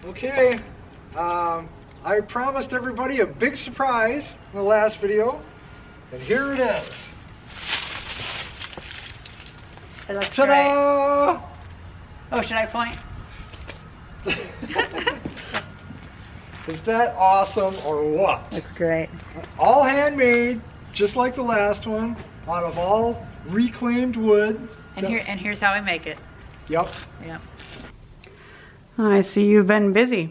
Okay, I promised everybody a big surprise in the last video, and here it is. It looks Ta-da! great. Oh, should I point? Is that awesome or what? Looks great. All handmade, just like the last one, out of all reclaimed wood. And here's how we make it. Yep. Yep. I see you've been busy.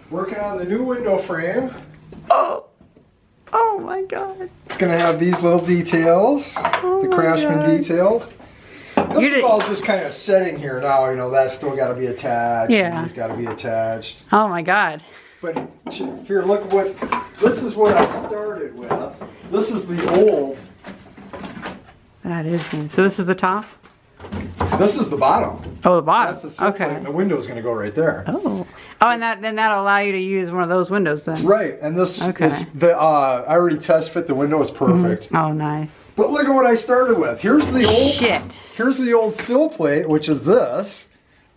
Working on the new window frame. Oh! Oh my God. It's gonna have these little details, the Craftsman details. This is all just kind of setting here now, you know, that's still got to be attached. Yeah. These got to be attached. Oh my God. But here, look what, this is what I started with. This is the old. That is nice. So this is the top? This is the bottom. Oh, the bottom. That's the silver plate, and the window's going to go right there. Oh. Oh, and then that'll allow you to use one of those windows then. Right, and this is the, I already test fit the window, it's perfect. Oh, nice. But look at what I started with. Here's the old, shit. Here's the old sill plate, which is this.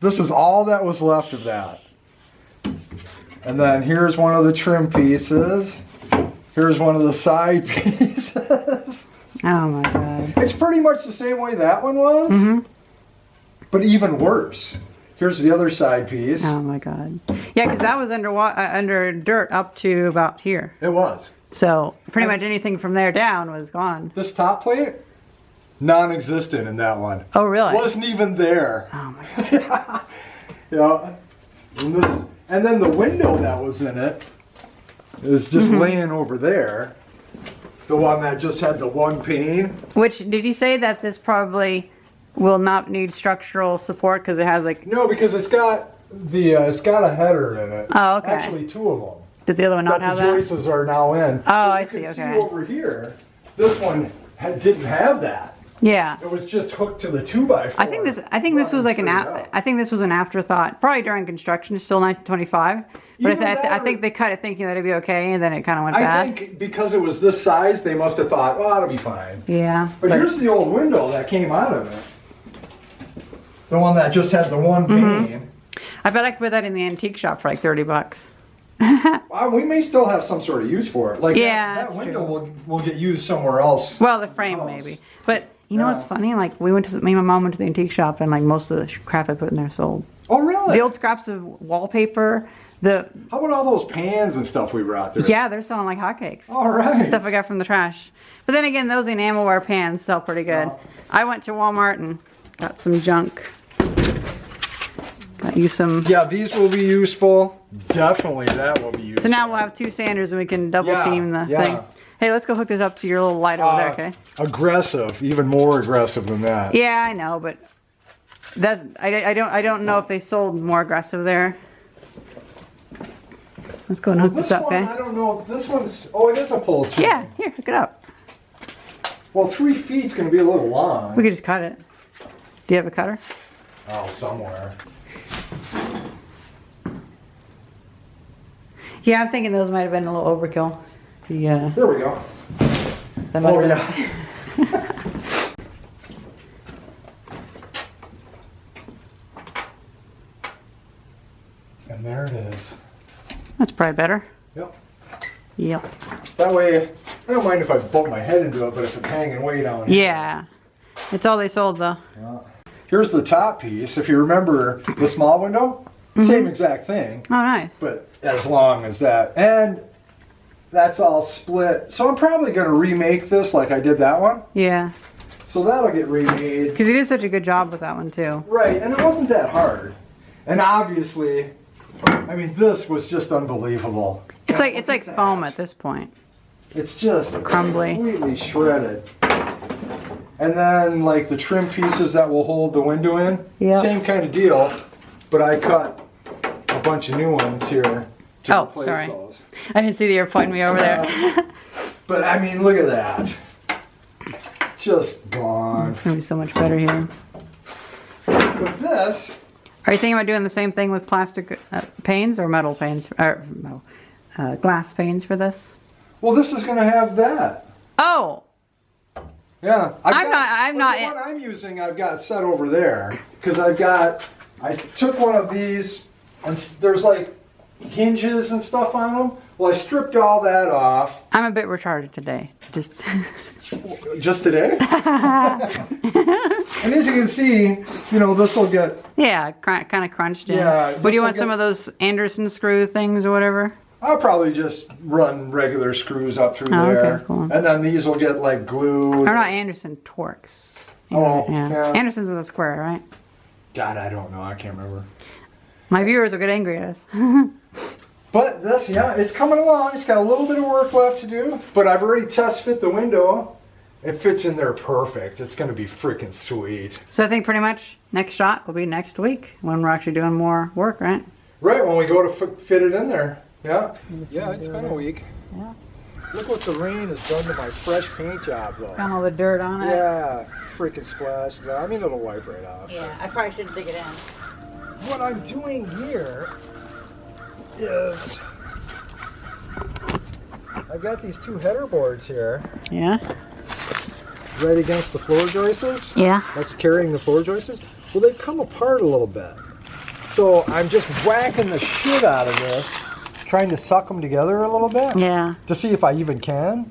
This is all that was left of that. And then here's one of the trim pieces. Here's one of the side pieces. Oh my God. It's pretty much the same way that one was, but even worse. Here's the other side piece. Oh my God. Yeah, because that was under dirt up to about here. It was. So pretty much anything from there down was gone. This top plate, non-existent in that one. Oh really? Wasn't even there. Oh my God. Yeah. And then the window that was in it is just laying over there. The one that just had the one pane. Which, did you say that this probably will not need structural support because it has like... No, because it's got it's got a header in it. Oh, okay. Actually, two of them. Did the other one not have that? The joists are now in. Oh, I see, okay. See over here, this one didn't have that. Yeah. It was just hooked to the 2x4. I think this was like I think this was an afterthought, probably during construction. It's still 1925, but I think they cut it thinking that it'd be okay, and then it kind of went bad. I think because it was this size, they must have thought, well, that'll be fine. Yeah. But here's the old window that came out of it. The one that just had the one pane. I bet I could put that in the antique shop for like $30. Well, we may still have some sort of use for it. Like that window will get used somewhere else. Well, the frame maybe, but. You know what's funny? Like me and my mom went to the antique shop, and like most of the crap I put in there sold. Oh really? The old scraps of wallpaper. How about all those pans and stuff we brought there? Yeah, they're selling like hotcakes. All right. The stuff I got from the trash. But then again, those enamelware pans sell pretty good. I went to Walmart and got some junk. Got you some. Yeah, these will be useful. Definitely, that will be useful. So now we'll have two sanders, and we can double team the thing. Hey, let's go hook this up to your little light over there, okay? Aggressive, even more aggressive than that. Yeah, I know, but that's I don't know if they sold more aggressive there. Let's go and hook this up, okay? I don't know. This one's it is a pull chain. Yeah, here, hook it up. Well, 3 feet's gonna be a little long. We could just cut it. Do you have a cutter? Oh, somewhere. Yeah, I'm thinking those might have been a little overkill. There we go. Oh, yeah. And there it is. That's probably better. Yep. Yep. That way, I don't mind if I bump my head into it, but if it's hanging way down here. Yeah. It's all they sold, though. Here's the top piece. If you remember the small window, same exact thing. Oh, nice. But as long as that. And that's all split. So I'm probably going to remake this like I did that one. Yeah. So that'll get remade. Because you did such a good job with that one, too. Right, and it wasn't that hard. And obviously, I mean, this was just unbelievable. It's like foam at this point. It's just crumbly. Completely shredded. And then, like, the trim pieces that will hold the window in. Yep. Same kind of deal, but I cut a bunch of new ones here. To replace those. I didn't see that you were pointing me over there. But I mean, look at that. Just gone. It's going to be so much better here. But this... Are you thinking about doing the same thing with plastic panes or metal panes? Or glass panes for this? Well, this is going to have that. Oh! Yeah. I'm not. The one I'm using, I've got set over there. Because I took one of these, and there's like hinges and stuff on them. Well, I stripped all that off. I'm a bit retarded today. Just today? And as you can see, you know, this will get... Yeah, kind of crunched in. Yeah. But do you want some of those Anderson screw things or whatever? I'll probably just run regular screws up through there. Okay, cool. And then these will get like glued. Or not Anderson, Torx. Oh, yeah. Anderson's in the square, right? God, I don't know. I can't remember. My viewers will get angry at us. But this, yeah, it's coming along. It's got a little bit of work left to do. But I've already test fit the window. It fits in there perfect. It's going to be freaking sweet. So I think pretty much next shot will be next week when we're actually doing more work, right? Right, when we go to fit it in there. Yeah. Yeah, it's been a week. Yeah. Look what the rain has done to my fresh paint job, though. Found all the dirt on it. Yeah, freaking splashed. I mean, it'll wipe right off. Yeah, I probably should dig it in. What I'm doing here is I've got these two header boards here. Yeah. Right against the floor joists. Yeah. That's carrying the floor joists. Well, they've come apart a little bit. So I'm just whacking the shit out of this, trying to suck them together a little bit. Yeah. To see if I even can.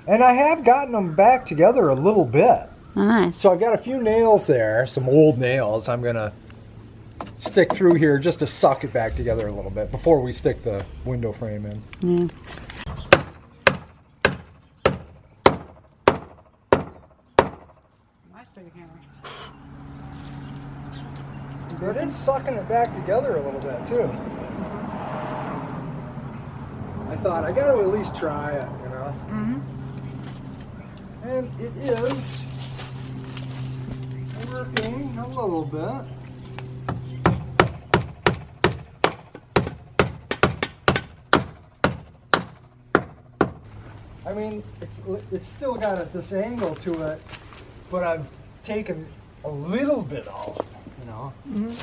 And I have gotten them back together a little bit. Oh, nice. So I've got a few nails there, some old nails I'm going to stick through here just to suck it back together a little bit before we stick the window frame in. Yeah. It is sucking it back together a little bit too. I thought I got to at least try it, you know. Mm-hmm. And it is working a little bit. I mean, it's still got it this angle to it, but I've taken a little bit off, you know. Mm-hmm.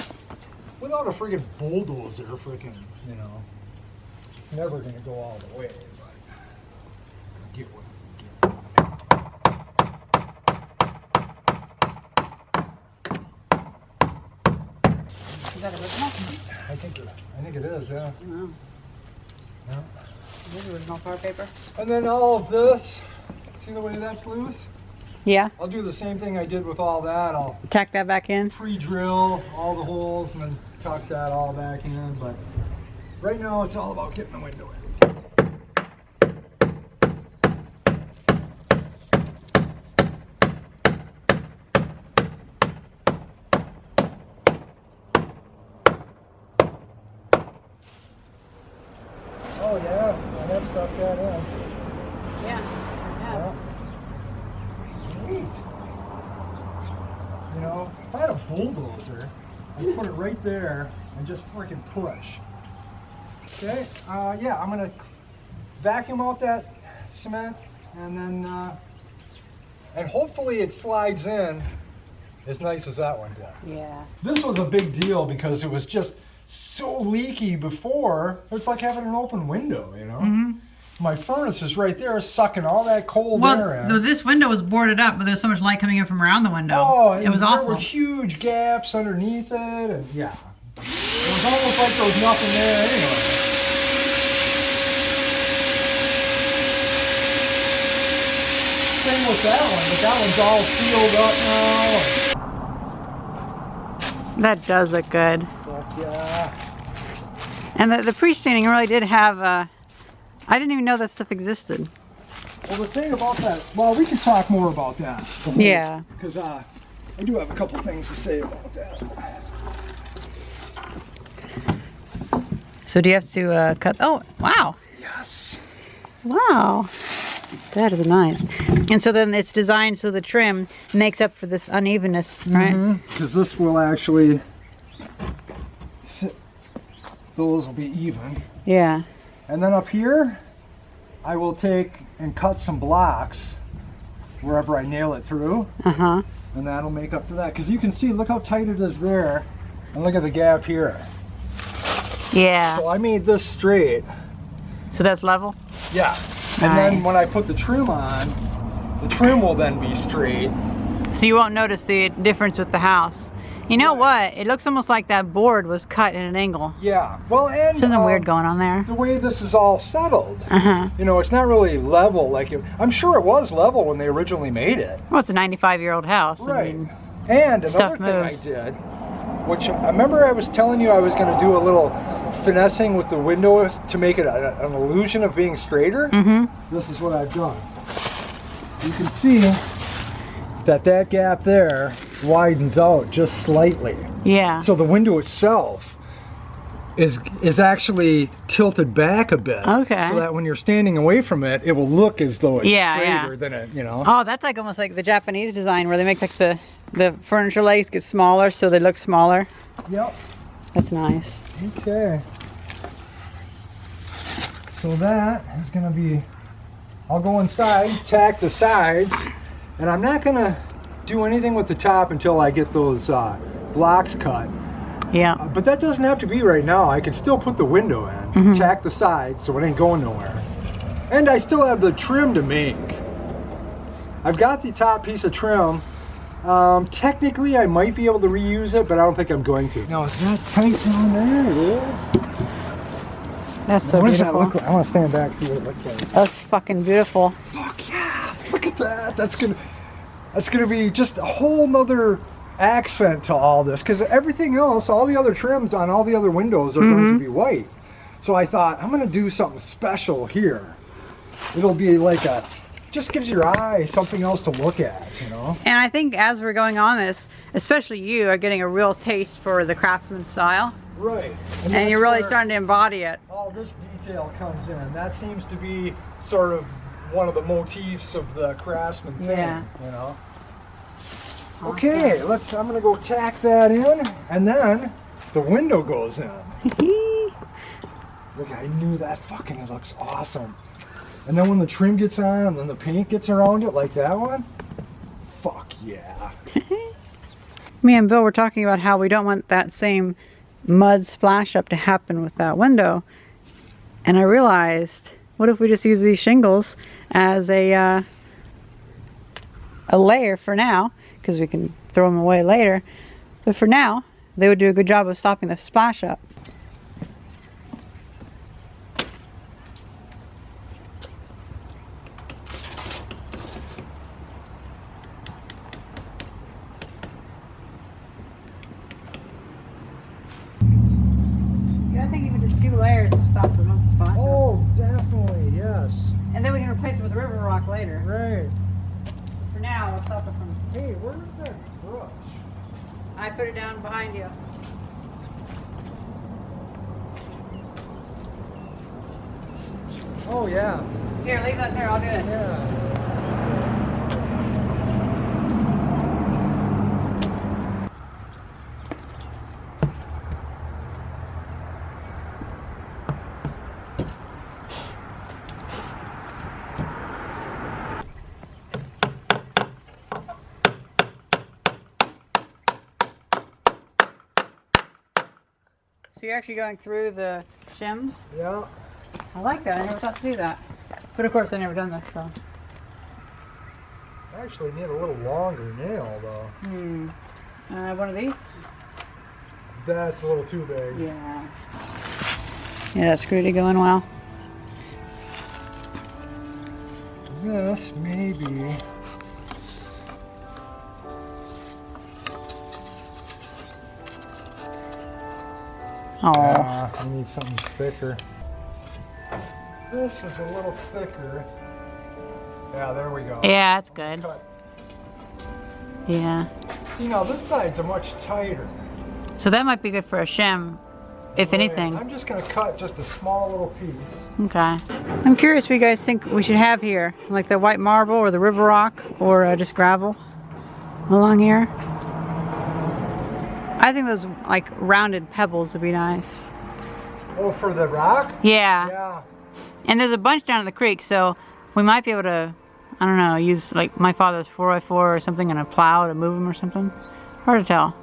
Without a friggin' bulldozer, freaking, you know. It's never gonna go all the way, but get what you get. Is that original? I think it is, yeah. Oh. Yeah. Is this original tar paper? And then all of this, see the way that's loose? Yeah. I'll do the same thing I did with all that. I'll Tack that back in. pre-drill all the holes and then tuck that all back in. But right now it's all about getting the window in. Oh yeah, I have stuck that in. Yeah. Yeah. Sweet. You know, if I had a bulldozer, I'd put it right there and just freaking push. Okay, yeah, I'm gonna vacuum out that cement and then, and hopefully it slides in as nice as that one did. Yeah. This was a big deal because it was just so leaky before. It's like having an open window, you know? Mm-hmm. My furnace is right there sucking all that cold air in. Well, this window was boarded up, but there's so much light coming in from around the window. Oh, it was there awful. were huge gaps underneath it, and yeah. It was almost like there was nothing there anyway. Same with that one, but that one's all sealed up now. That does look good. But yeah. And the pre-staining really did have I didn't even know that stuff existed. Well, the thing about that, well, we can talk more about that. Yeah. Because I do have a couple things to say about that. So do you have to cut? Oh, wow. Yes. Wow. That is nice. And so then it's designed so the trim makes up for this unevenness, right? Because this will actually sit, those will be even. Yeah. And then up here, I will take and cut some blocks wherever I nail it through. Uh-huh. And that'll make up for that. Because you can see, look how tight it is there. And look at the gap here. Yeah. So I made this straight. So that's level? Yeah. And then when I put the trim on, the trim will then be straight. So you won't notice the difference with the house. You know what? It looks almost like that board was cut in an angle. Yeah. Well, and something weird going on there. The way this is all settled. Uh-huh. You know, it's not really level like it. I'm sure it was level when they originally made it. Well, it's a 95-year-old house. Right. I mean, and another thing I did, which I remember I was telling you I was going to do a little finessing with the window to make it an illusion of being straighter. Mm-hmm. This is what I've done. You can see that gap there widens out just slightly. Yeah. So the window itself is actually tilted back a bit. Okay. So that when you're standing away from it, it will look as though it's straighter yeah. than it, you know. Oh, that's like almost like the Japanese design where they make like the furniture legs get smaller so they look smaller. Yep. That's nice. Okay. So that is going to be, I'll go inside, tack the sides, and I'm not going to do anything with the top until I get those blocks cut. Yeah. But that doesn't have to be right now. I can still put the window in, tack the sides so it ain't going nowhere. And I still have the trim to make. I've got the top piece of trim. Technically I might be able to reuse it, but I don't think I'm going to. Now is that tight down there? It is. That's so what beautiful. Does that look like? I want to stand back and see what it looks like. That's fucking beautiful. Fuck yeah! Look at that. That's gonna be just a whole nother accent to all this, because everything else, all the other trims on all the other windows are going to be white. So I thought I'm going to do something special here. It'll be like just gives your eye something else to look at, you know. And I think as we're going on this, especially you are getting a real taste for the Craftsman style. Right. And you're really starting to embody it. All this detail comes in. That seems to be sort of one of the motifs of the Craftsman thing, you know. Okay, I'm gonna go tack that in, and then the window goes in. Look, I knew that fucking looks awesome. And then when the trim gets on, and then the paint gets around it like that one, fuck yeah. Me and Bill were talking about how we don't want that same mud splash up to happen with that window. And I realized, what if we just use these shingles as a layer for now? Because we can throw them away later. But for now, they would do a good job of stopping the splash up. Yeah, I think even just 2 layers will stop the most splash up. Oh, definitely, yes. And then we can replace it with river rock later. Right. For now, we'll stop it from... Hey, where's that brush? I put it down behind you. Oh, yeah. Here, leave that there. I'll do it. Yeah. So you're actually going through the shims? Yeah. I like that. I never thought to do that. But of course, I've never done this, so. I actually need a little longer nail, though. One of these? That's a little too big. Yeah. Yeah, that screw going well. This maybe. Oh. I need something thicker. This is a little thicker. Yeah, there we go. Yeah, that's good. Cut. Yeah. See, now this side's a much tighter. So that might be good for a shim, if anything. I'm just going to cut just a small little piece. Okay. I'm curious what you guys think we should have here. Like the white marble or the river rock or just gravel along here. I think those like rounded pebbles would be nice. Oh, for the rock? Yeah. Yeah. And there's a bunch down in the creek, so we might be able to, I don't know, use like my father's 4x4 or something and a plow to move them or something. Hard to tell.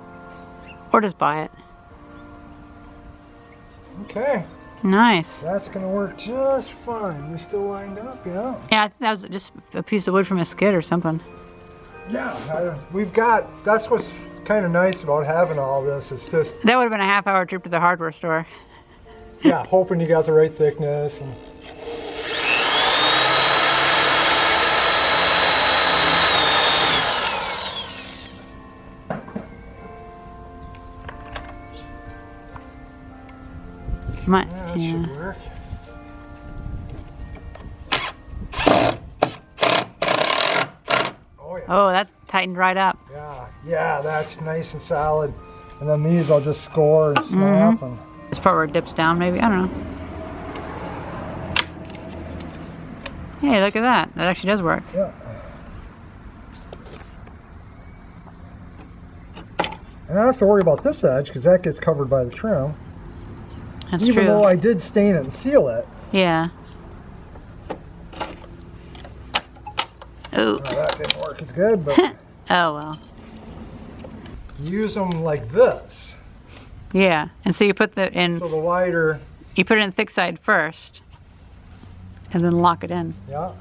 Or just buy it. Okay. Nice. That's going to work just fine. We still lined up, yeah? Yeah, I think that was just a piece of wood from a skid or something. Yeah, we've got, that's what's kind of nice about having all this. It's just, That would have been a half-hour trip to the hardware store. yeah, hoping you got the right thickness. And yeah, that should work. Oh, that's tightened right up. Yeah, that's nice and solid. And then these I'll just score and snap. And This part where it dips down, maybe. I don't know. Hey, look at that. That actually does work. yeah. And I don't have to worry about this edge because that gets covered by the trim. That's Even true. though I did stain it and seal it. Yeah. Oh. That didn't work as good, but Oh, well. use them like this. Yeah. And so you put the in, So the wider, you put it in thick side first, and then lock it in. yeah.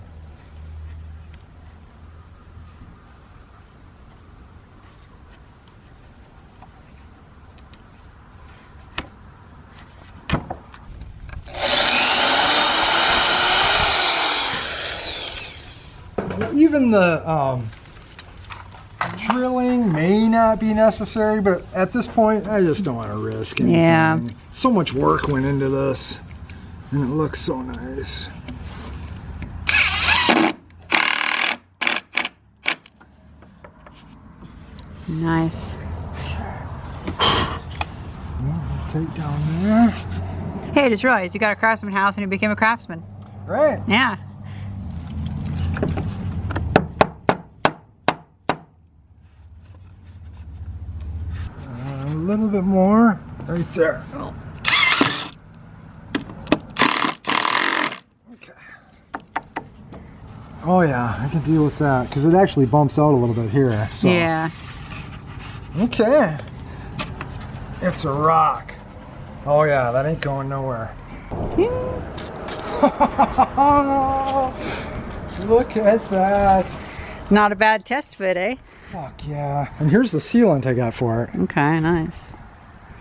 Even the drilling may not be necessary, but at this point, I just don't want to risk anything. Yeah. So much work went into this, and it looks so nice. Nice. Take down there. Hey, I just realized you got a Craftsman house and you became a craftsman. Right. Yeah. A little bit more right there. Okay. Oh yeah, I can deal with that because it actually bumps out a little bit here. So. Yeah. Okay. It's a rock. Oh yeah, that ain't going nowhere. Look at that. Not a bad test fit, eh? Fuck yeah. And here's the sealant I got for it. Okay, nice.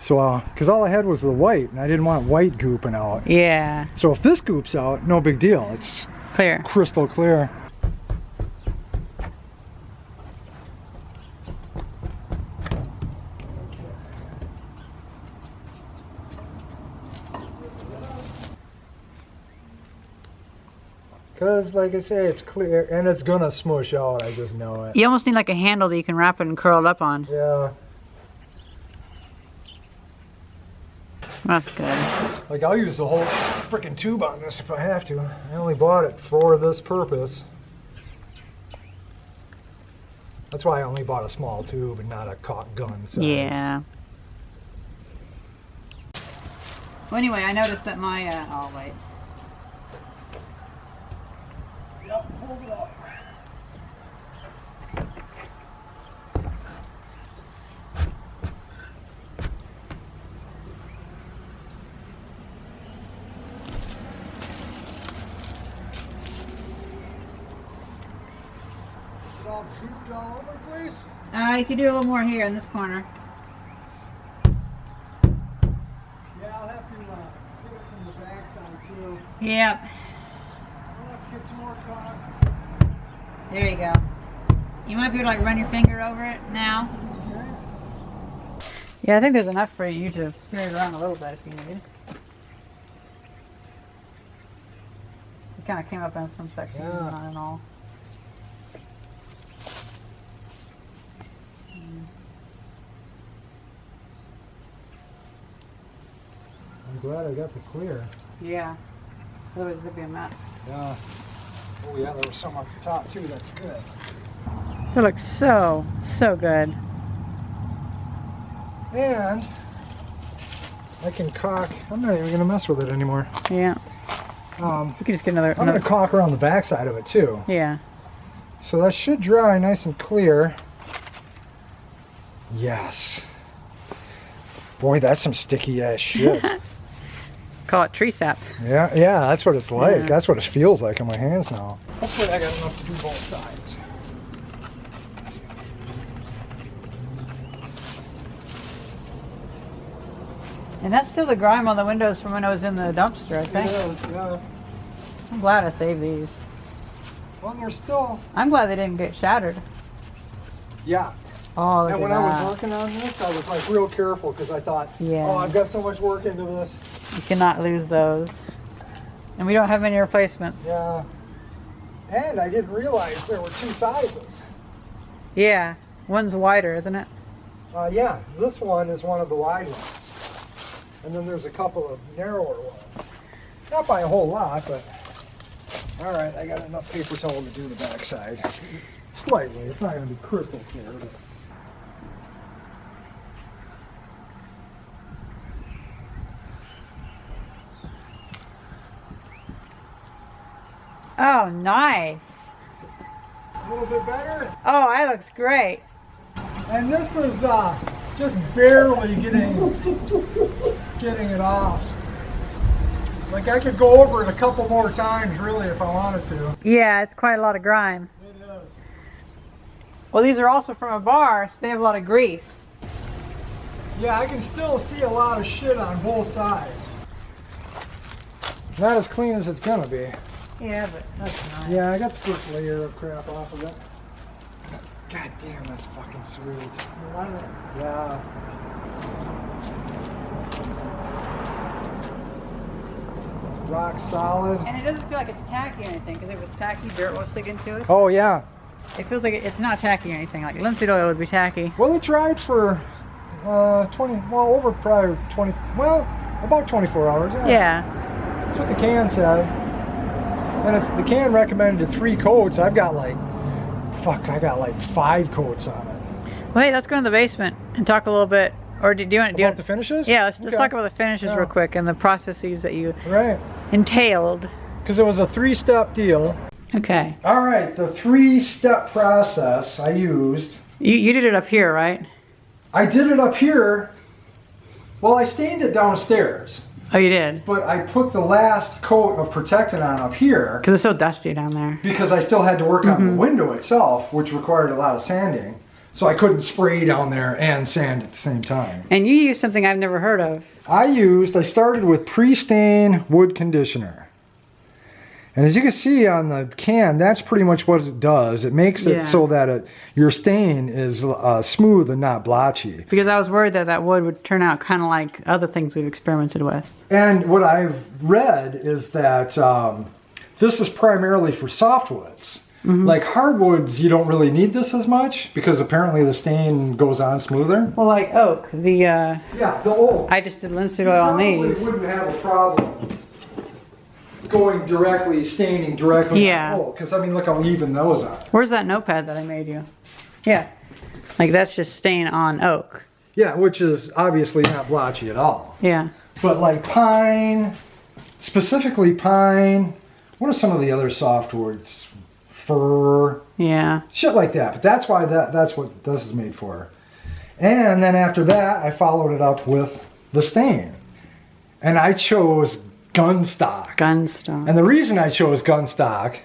So, because all I had was the white, and I didn't want white gooping out. Yeah. So if this goops out, no big deal. It's Clear. crystal clear. Because, like I say, it's clear, and it's gonna smush out, I just know it. You almost need like a handle that you can wrap it and curl it up on. Yeah. That's good. Like, I'll use the whole freaking tube on this if I have to. I only bought it for this purpose. That's why I only bought a small tube and not a caulk gun size. Yeah. Well, anyway, I noticed that my, oh wait. Yep, hold it up. It's all gooped all over the place. You could do a little more here in this corner. Yeah, I'll have to put it from the back side too. Yep. I'll have to get some more caulk. There you go. You might be able to like run your finger over it now. Okay. Yeah, I think there's enough for you to spin it around a little bit if you need. It kind of came up in some sections, Yeah. not in all. I'm glad I got the clear. Yeah. Otherwise it'd be a mess. Yeah. Oh yeah, there was some up the top too. That's good. It looks so, so good. And I can caulk. I'm not even gonna mess with it anymore. Yeah. You could just get another. I'm gonna caulk around the back side of it too. Yeah. So that should dry nice and clear. Yes. Boy, that's some sticky ass shit. Call it tree sap. Yeah, that's what it's like. Yeah. That's what it feels like in my hands now. Hopefully I got enough to do both sides. And that's still the grime on the windows from when I was in the dumpster, I think. It is, yeah. I'm glad I saved these. Well, they're still... I'm glad they didn't get shattered. Yeah. Oh, look And when at I that. was working on this, I was like real careful because I thought, Yeah. oh, I've got so much work into this. You cannot lose those. And we don't have any replacements. Yeah. And I didn't realize there were two sizes. Yeah. One's wider, isn't it? Yeah, this one is one of the wide ones. And then there's a couple of narrower ones. Not by a whole lot, but all right, I got enough paper towel to do the backside. Slightly, it's not going to be crystal clear. But... Oh, nice. A little bit better. Oh, that looks great. And this is just barely getting it off. Like I could go over it a couple more times really if I wanted to. Yeah, it's quite a lot of grime. It is. Well, these are also from a bar, so they have a lot of grease. Yeah, I can still see a lot of shit on both sides. Not as clean as it's gonna be. Yeah, but that's nice. Yeah, I got the first layer of crap off of it. God damn, that's fucking sweet. I love it. Yeah. Rock solid. And it doesn't feel like it's tacky or anything, because if it's tacky, dirt will stick into it. Oh yeah. It feels like it's not tacky or anything. Like linseed oil would be tacky. Well, it dried for 20, well, over probably 20, well, about 24 hours. Yeah. That's what the can said. And it's, the can recommended 3 coats. I've got like, I got like 5 coats on it. Well, hey, let's go in the basement and talk a little bit. Or do you want to About the finishes? Yeah, let's Okay. talk about the finishes real quick and the processes that you Right. entailed. Because it was a 3-step deal. Okay. All right, the 3-step process I used. You did it up here, right? I did it up here. Well, I stained it downstairs. Oh, you did? But I put the last coat of protectant on up here. Because it's so dusty down there. Because I still had to work on the window itself, which required a lot of sanding. So I couldn't spray down there and sand at the same time. And you used something I've never heard of. I started with pre-stain wood conditioner. And as you can see on the can, that's pretty much what it does. It makes it so that your stain is smooth and not blotchy. Because I was worried that that wood would turn out kind of like other things we've experimented with. And what I've read is that this is primarily for softwoods. Like hardwoods, you don't really need this as much because apparently the stain goes on smoother. Well, like oak, Yeah, the oak. I just did linseed oil on these. You wouldn't have a problem going directly, staining directly on oak. Because I mean, look how even those are. Where's that notepad that I made you? Yeah. Like that's just stain on oak. Yeah, which is obviously not blotchy at all. Yeah. But like pine, specifically pine, what are some of the other softwoods? Fir. Yeah. Shit like that. But that's why that's what this is made for. And then after that, I followed it up with the stain. And I chose Gunstock. Gunstock. And the reason I chose Gunstock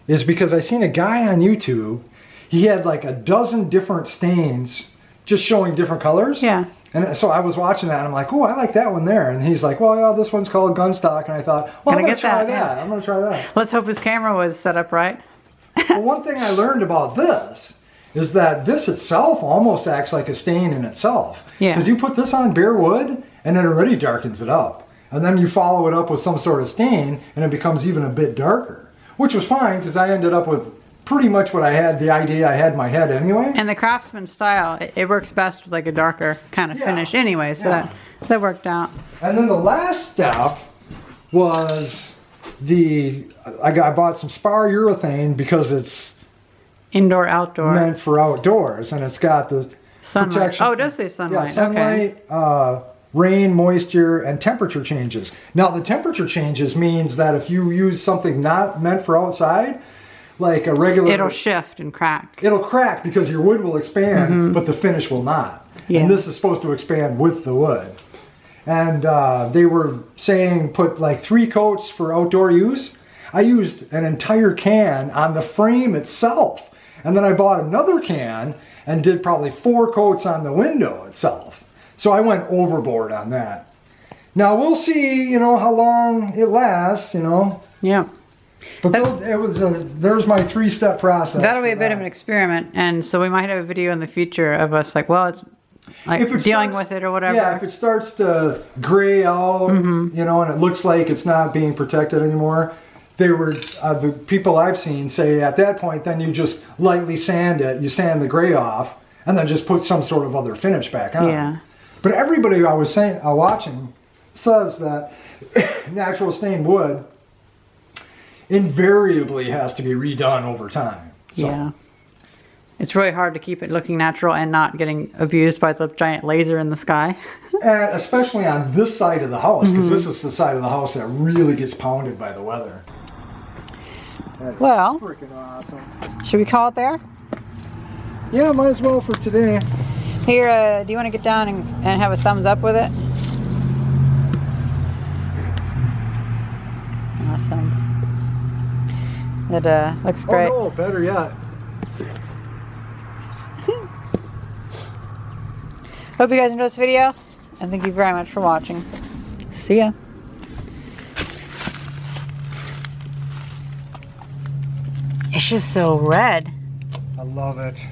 is because I seen a guy on YouTube. He had like a dozen different stains just showing different colors. Yeah. And so I was watching that and I'm like, oh, I like that one there. And he's like, well, yeah, this one's called Gunstock. And I thought, well, I'm going to try that. I'm going to try that. Let's hope his camera was set up right. Well, one thing I learned about this is that this itself almost acts like a stain in itself. Yeah. Because you put this on bare wood and it already darkens it up. And then you follow it up with some sort of stain and it becomes even a bit darker. Which was fine because I ended up with pretty much what I had, the idea I had in my head anyway. And the Craftsman style, it works best with like a darker kind of finish anyway. So that worked out. And then the last step was I bought some spar urethane because it's indoor outdoor meant for outdoors and it's got the sunlight. protection. Oh, it does say sunlight. Yeah, sunlight, rain, moisture, and temperature changes. Now the temperature changes means that if you use something not meant for outside, like a regular, it'll shift and crack. It'll crack because your wood will expand, but the finish will not. Yeah. And this is supposed to expand with the wood. And they were saying put like 3 coats for outdoor use. I used an entire can on the frame itself. And then I bought another can and did probably 4 coats on the window itself. So I went overboard on that. Now we'll see, you know, how long it lasts, you know. Yeah. But there's my 3-step process. That'll be a bit of an experiment, and so we might have a video in the future of us like, well, it's like dealing with it or whatever. Yeah, if it starts to gray out, you know, and it looks like it's not being protected anymore, the people I've seen say at that point, then you just lightly sand it, you sand the gray off, and then just put some sort of other finish back on. Yeah. But everybody I was watching says that natural stained wood invariably has to be redone over time. So. Yeah. It's really hard to keep it looking natural and not getting abused by the giant laser in the sky. Especially on this side of the house, because this is the side of the house that really gets pounded by the weather. Well, Freaking awesome. Should we call it there? Yeah, might as well for today. Here, do you want to get down and have a thumbs up with it? Awesome. It looks great. Oh no, better yet. Hope you guys enjoyed this video, and thank you very much for watching. See ya. It's just so red. I love it.